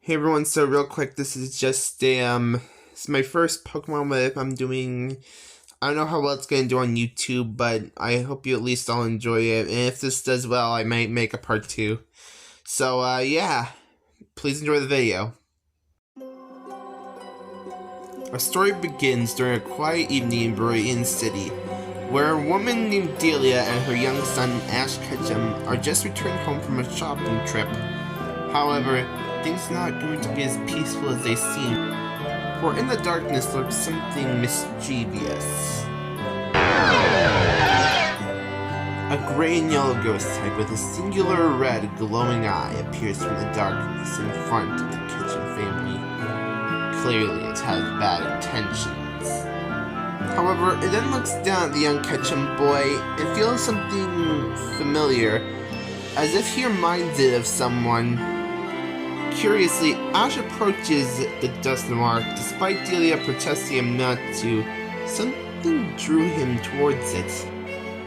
Hey everyone, so real quick, this is just it's my first Pokemon whip I'm doing. I don't know how well it's gonna do on YouTube, but I hope you at least all enjoy it, and if this does well, I might make a part 2. So, yeah, please enjoy the video. Our story begins during a quiet evening in Burian City, where a woman named Delia and her young son, Ash Ketchum, are just returning home from a shopping trip. However, things are not going to be as peaceful as they seem, for in the darkness lurks something mischievous. A gray and yellow ghost type with a singular red glowing eye appears from the darkness in front of the Ketchum family. Clearly it has bad intentions. However, it then looks down at the young Ketchum boy and feels something familiar, as if he reminds it of someone. Curiously, Ash approaches the Dust Noir. Despite Delia protesting him not to, something drew him towards it.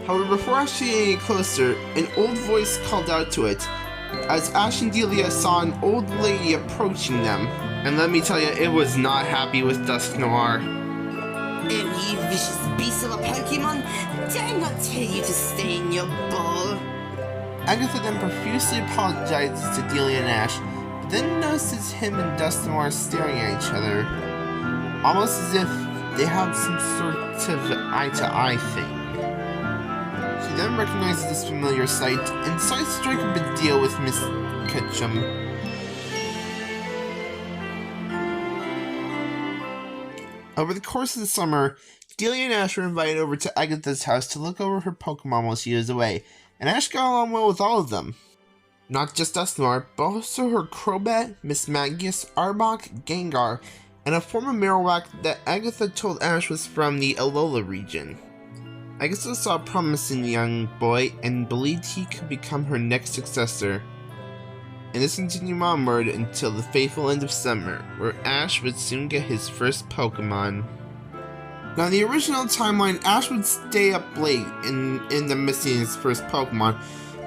However, before Ash getting any closer, an old voice called out to it, as Ash and Delia saw an old lady approaching them. And let me tell you, it was not happy with Dust Noir. "Oh, you vicious beast of a Pokemon! Did I not tell you to stay in your bowl?" Agatha then profusely apologizes to Delia and Ash, but then notices him and Dust Noir staring at each other, almost as if they have some sort of eye-to-eye thing. She then recognizes this familiar sight and decides to strike up a deal with Miss Ketchum. Over the course of the summer, Delia and Ash were invited over to Agatha's house to look over her Pokemon while she was away, and Ash got along well with all of them. Not just Dust Noir, but also her Crobat, Miss Magius, Arbok, Gengar, and a form of Marowak that Agatha told Ash was from the Alola region. Agatha saw a promising young boy and believed he could become her next successor. And this continued onward until the fateful end of summer, where Ash would soon get his first Pokemon. Now, in the original timeline, Ash would stay up late in the missing his first Pokemon,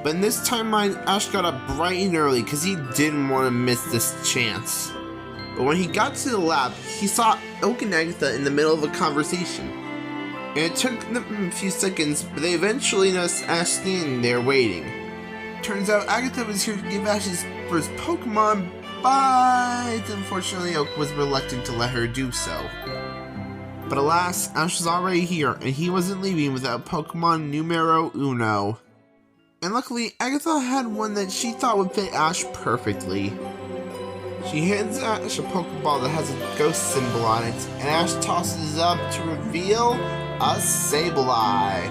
but in this timeline, Ash got up bright and early because he didn't want to miss this chance. But when he got to the lab, he saw Oak and Agatha in the middle of a conversation. And it took them a few seconds, but they eventually noticed Ash standing there waiting. Turns out Agatha was here to give Ash his first Pokemon, but unfortunately Oak was reluctant to let her do so. But alas, Ash was already here, and he wasn't leaving without Pokemon numero uno. And luckily, Agatha had one that she thought would fit Ash perfectly. She hands Ash a Pokeball that has a ghost symbol on it, and Ash tosses it up to reveal a Sableye.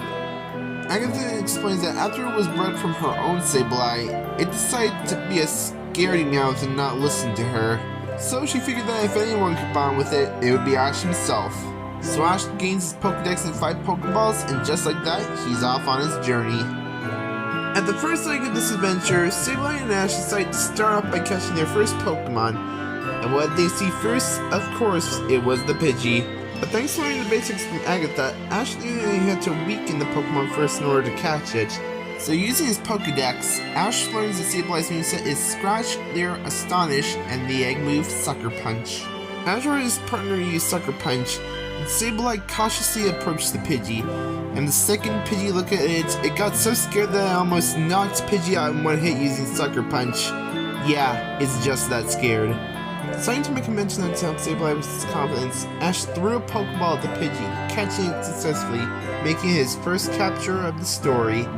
Agatha explains that after it was bred from her own Sableye, it decided to be a scaredy mouth and not listen to her. So she figured that if anyone could bond with it, it would be Ash himself. So Ash gains his Pokedex in 5 Pokeballs, and just like that, he's off on his journey. At the first leg of this adventure, Sableye and Ash decide to start off by catching their first Pokemon. And what they see first, of course, it was the Pidgey. But thanks to learning the basics from Agatha, Ash knew that he had to weaken the Pokemon first in order to catch it. So using his Pokedex, Ash learns that Sableye's moveset is Scratch, Leer, Astonish, and the egg move Sucker Punch. Ash ordered his partner to use Sucker Punch, and Sableye cautiously approached the Pidgey. And the second Pidgey looked at it, it got so scared that it almost knocked Pidgey out in one hit using Sucker Punch. Yeah, it's just that scared. Deciding to make a mention to help Sableye with his confidence, Ash threw a Pokeball at the Pidgey, catching it successfully, making his first capture of the story.